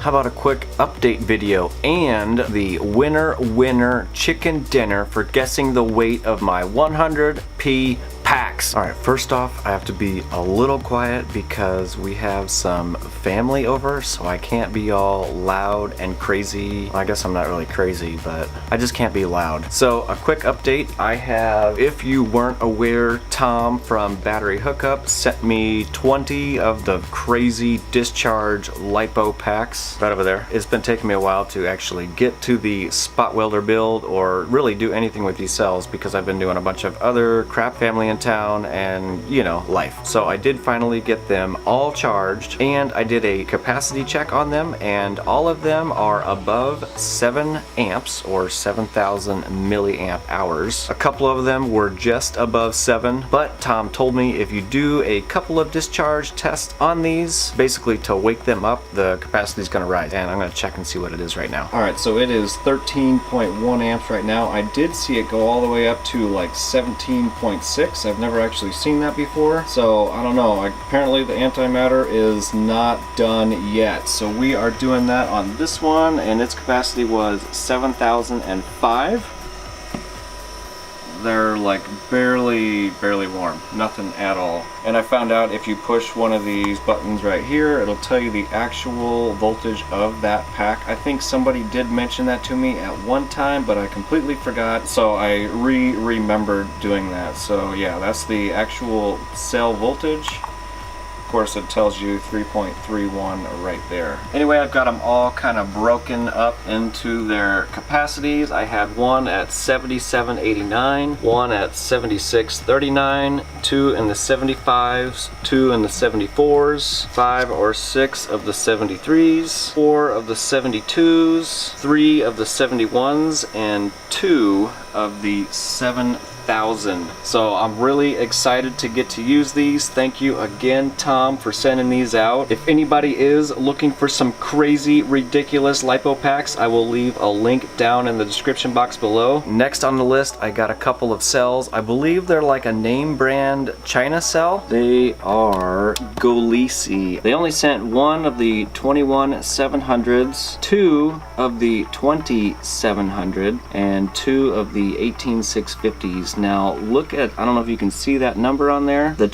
How about a quick update video and the winner chicken dinner for guessing the weight of my 100p packs. Alright, first off, I have to be a little quiet because we have some family over, so I can't be all loud and crazy. Well, I guess I'm not really crazy, but I just can't be loud. So a quick update, I have, if you weren't aware, Tom from Battery Hookup sent me 20 of the crazy discharge lipo packs right over there. It's been taking me a while to actually get to the spot welder build or really do anything with these cells because I've been doing a bunch of other crap, family in town, and you know, life. So I did finally get them all charged, and I did a capacity check on them, and all of them are above 7 amps or 7,000 milliamp hours. A couple of them were just above 7, but Tom told me if you do a couple of discharge tests on these, basically to wake them up, the capacity is going to rise, and I'm going to check and see what it is right now. Alright, so it is 13.1 amps right now. I did see it go all the way up to like 17.6. I've never actually seen that before, so I don't know. Apparently the antimatter is not done yet, so we are doing that on this one, and its capacity was 7,005. They're like barely warm, nothing at all. And I found out if you push one of these buttons right here, it'll tell you the actual voltage of that pack. I think somebody did mention that to me at one time, but I completely forgot, so I remembered doing that. So yeah, that's the actual cell voltage. Of course, it tells you 3.31 right there. Anyway, I've got them all kind of broken up into their capacities. I had one at 7789, one at 7639, 2 in the 75s, 2 in the 74s, 5 or 6 of the 73s, 4 of the 72s, 3 of the 71s, and 2 of the 7,000. So I'm really excited to get to use these. Thank you again, Tom, for sending these out. If anybody is looking for some crazy, ridiculous lipo packs, I will leave a link down in the description box below. Next on the list, I got a couple of cells. I believe they're like a name brand China cell. They are Golisi. They only sent one of the 21700s, 2 of the 20700, and 2 of the 18650s. Now look at, I don't know if you can see that number on there. The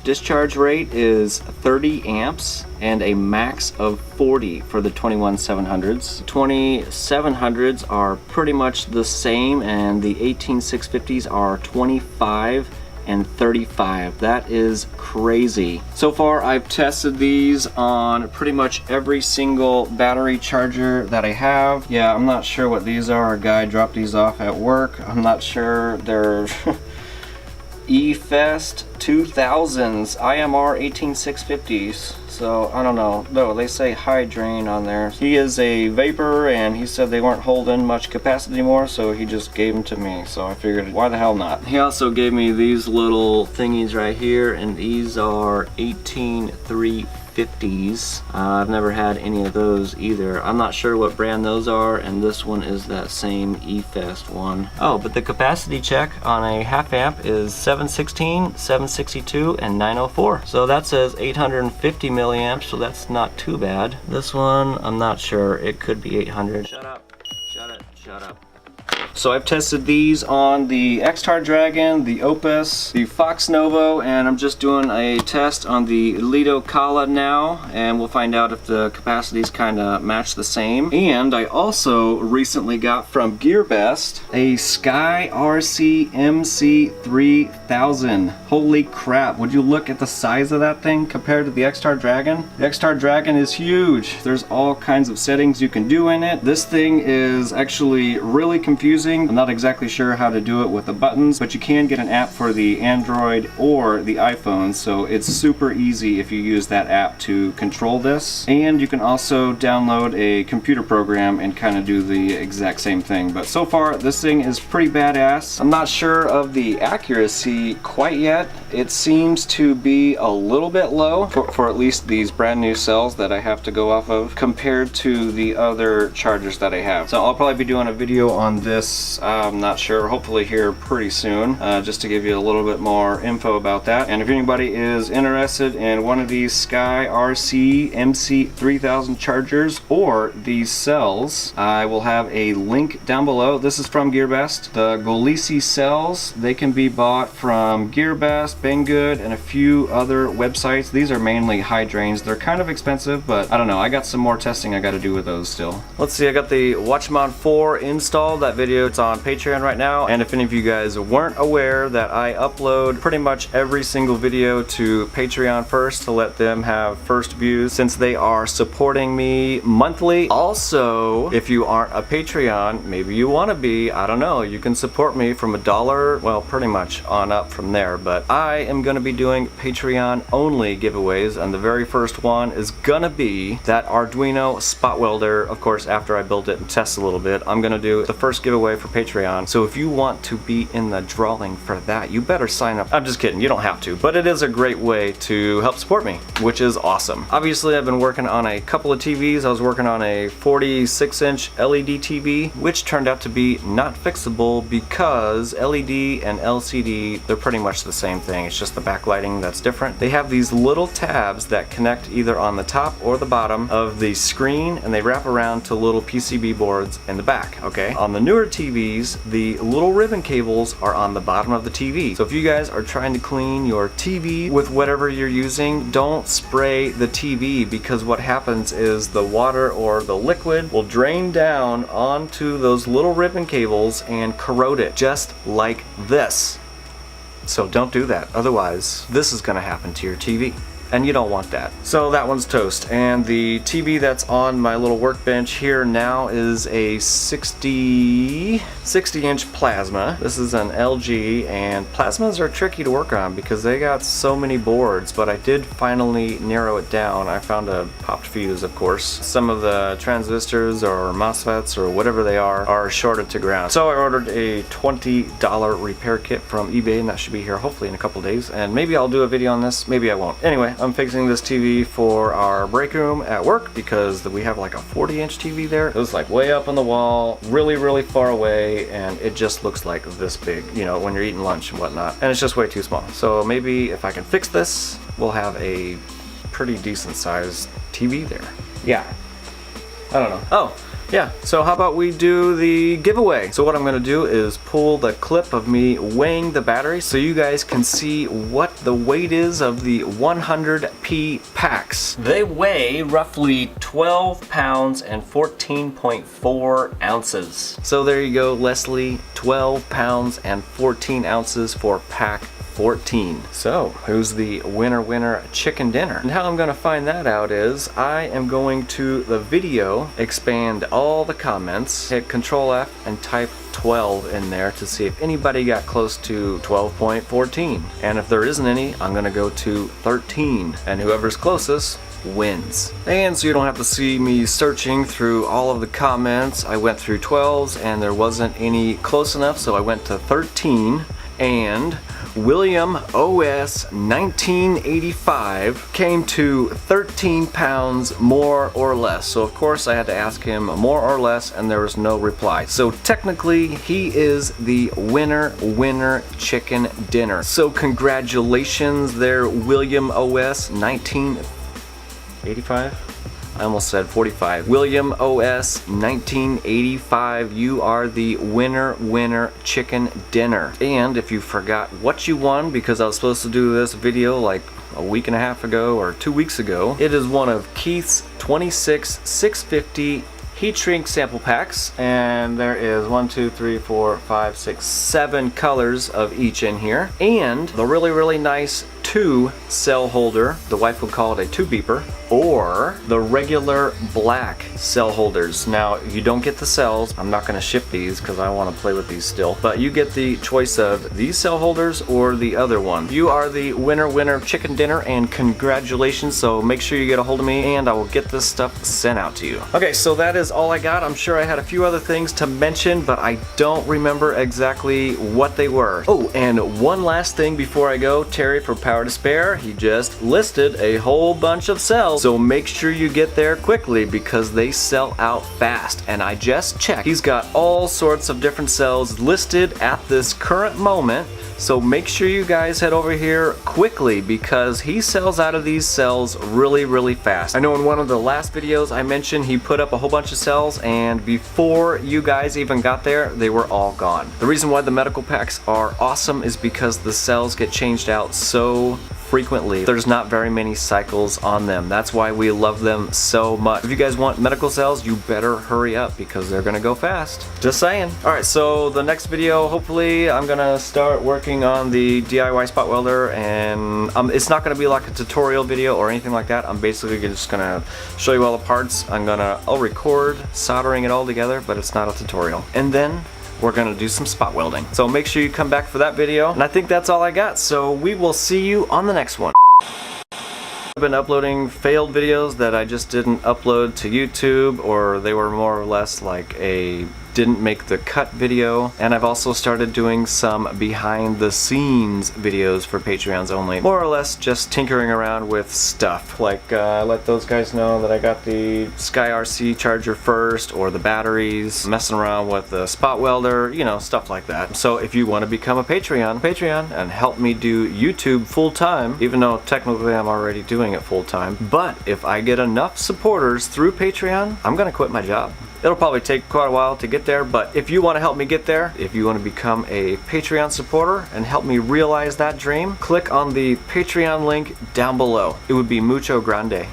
discharge rate is 30 amps and a max of 40 for the 21700s. 2700s are pretty much the same, and the 18650s are 25 and 35. That is crazy. So far I've tested these on pretty much every single battery charger that I have. Yeah, I'm not sure what these are. A guy dropped these off at work. I'm not sure. They're eFest 2000s IMR 18650s. So I don't know. No, they say high drain on there. He is a vapor, and he said they weren't holding much capacity anymore, so he just gave them to me. So I figured, why the hell not? He also gave me these little thingies right here, and these are 18350s. I've never had any of those either. I'm not sure what brand those are, and this one is that same eFest one. Oh, but the capacity check on a half amp is 716, 762, and 904. So that says 850 milliamps, so that's not too bad. This one, I'm not sure. It could be 800. Shut up. Shut it. Shut up. So I've tested these on the X-Tar Dragon, the Opus, the Fox Novo, and I'm just doing a test on the LiitoKala now, and we'll find out if the capacities kind of match the same. And I also recently got from GearBest a Sky RC MC3000. Holy crap, would you look at the size of that thing compared to the X-Tar Dragon? The X-Tar Dragon is huge. There's all kinds of settings you can do in it. This thing is actually really confusing. I'm not exactly sure how to do it with the buttons, but you can get an app for the Android or the iPhone, so it's super easy if you use that app to control this. And you can also download a computer program and kind of do the exact same thing. But so far, this thing is pretty badass. I'm not sure of the accuracy quite yet. It seems to be a little bit low for at least these brand new cells that I have to go off of compared to the other chargers that I have. So I'll probably be doing a video on this this, I'm not sure, hopefully here pretty soon, just to give you a little bit more info about that. And if anybody is interested in one of these Sky RC MC3000 chargers or these cells, I will have a link down below. This is from GearBest. The Golisi cells, they can be bought from GearBest, Banggood, and a few other websites. These are mainly high drains. They're kind of expensive, but I don't know, I got some more testing I got to do with those still. Let's see, I got the WatchMod 4 installed. That video, it's on Patreon right now. And if any of you guys weren't aware that I upload pretty much every single video to Patreon first to let them have first views, since they are supporting me monthly. Also, if you aren't a Patreon, maybe you want to be, I don't know, you can support me from $1, well, pretty much on up from there. But I am going to be doing Patreon only giveaways, and the very first one is gonna be that Arduino spot welder. Of course, after I build it and test a little bit, I'm gonna do the first giveaway for Patreon. So if you want to be in the drawing for that, you better sign up. I'm just kidding, you don't have to, but it is a great way to help support me, which is awesome. Obviously, I've been working on a couple of TVs. I was working on a 46-inch LED TV, which turned out to be not fixable because LED and LCD, they're pretty much the same thing. It's just the backlighting that's different. They have these little tabs that connect either on the top or the bottom of the screen, and they wrap around to little PCB boards in the back, okay? On the newer TVs, the little ribbon cables are on the bottom of the TV. So if you guys are trying to clean your TV with whatever you're using, don't spray the TV, because what happens is the water or the liquid will drain down onto those little ribbon cables and corrode it, just like this. So don't do that, otherwise this is going to happen to your TV, and you don't want that. So that one's toast. And the TV that's on my little workbench here now is a 60-inch plasma. This is an LG, and plasmas are tricky to work on because they got so many boards, but I did finally narrow it down. I found a popped fuse, of course. Some of the transistors or MOSFETs or whatever they are shorted to ground. So I ordered a $20 repair kit from eBay, and that should be here hopefully in a couple days. And maybe I'll do a video on this, maybe I won't. Anyway, I'm fixing this TV for our break room at work because we have like a 40-inch TV there. It was like way up on the wall, really, really far away, and it just looks like this big, you know, when you're eating lunch and whatnot. And it's just way too small. So maybe if I can fix this, we'll have a pretty decent sized TV there. Yeah. I don't know. Oh. Yeah, so how about we do the giveaway? So what I'm going to do is pull the clip of me weighing the battery so you guys can see what the weight is of the 100P packs. They weigh roughly 12 pounds and 14.4 ounces. So there you go, Leslie, 12 pounds and 14 ounces for pack 14. So who's the winner chicken dinner? And how I'm going to find that out is I am going to the video, expand all the comments, hit Control F and type 12 in there to see if anybody got close to 12.14. And if there isn't any, I'm going to go to 13, and whoever's closest wins. And so you don't have to see me searching through all of the comments. I went through 12s and there wasn't any close enough, so I went to 13, and William OS 1985 came to 13 pounds more or less. So of course I had to ask him more or less, and there was no reply. So technically he is the winner chicken dinner. So congratulations there, William OS 1985. I almost said 45. William OS 1985, you are the winner chicken dinner. And if you forgot what you won, because I was supposed to do this video like a week and a half ago or 2 weeks ago, it is one of Keith's 26 650 heat shrink sample packs, and there is 1, 2, 3, 4, 5, 6, 7 colors of each in here, and the really nice 2 cell holder. The wife would call it a 2 beeper, or the regular black cell holders. Now you don't get the cells. I'm not going to ship these because I want to play with these still, but you get the choice of these cell holders or the other one. You are the winner chicken dinner, and congratulations. So make sure you get a hold of me and I will get this stuff sent out to you. Okay, so that is all I got. I'm sure I had a few other things to mention, but I don't remember exactly what they were. Oh, and one last thing before I go. Terry for Power to Spare, he just listed a whole bunch of cells. So make sure you get there quickly because they sell out fast. And I just checked. He's got all sorts of different cells listed at this current moment. So make sure you guys head over here quickly because he sells out of these cells really fast. I know in one of the last videos I mentioned he put up a whole bunch of cells, and before you guys even got there, they were all gone. The reason why the medical packs are awesome is because the cells get changed out so frequently. There's not very many cycles on them. That's why we love them so much. If you guys want medical cells, you better hurry up because they're gonna go fast. Just saying. Alright, so the next video, hopefully I'm gonna start working on the DIY spot welder, and it's not gonna be like a tutorial video or anything like that. I'm basically just gonna show you all the parts. I'll record soldering it all together, but it's not a tutorial. And then we're gonna do some spot welding. So make sure you come back for that video. And I think that's all I got. So we will see you on the next one. I've been uploading failed videos that I just didn't upload to YouTube, or they were more or less like a didn't make the cut video. And I've also started doing some behind the scenes videos for Patreons only. More or less just tinkering around with stuff. Like let those guys know that I got the Sky RC charger first, or the batteries, messing around with the spot welder, you know, stuff like that. So if you want to become a Patreon and help me do YouTube full time, even though technically I'm already doing it full time, but if I get enough supporters through Patreon, I'm gonna quit my job. It'll probably take quite a while to get there, but if you want to help me get there, if you want to become a Patreon supporter and help me realize that dream, click on the Patreon link down below. It would be mucho grande.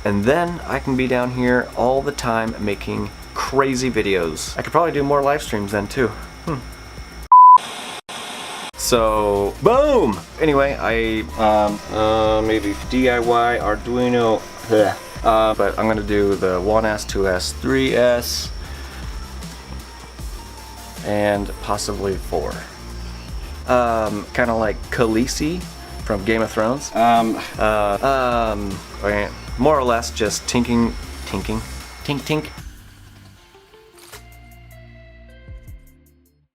And then I can be down here all the time making crazy videos. I could probably do more live streams then too. So, boom! Anyway, maybe DIY Arduino. Bleh. But I'm gonna do the 1S, 2S, 3S, and possibly 4. Kind of like Khaleesi from Game of Thrones. More or less just tink tink.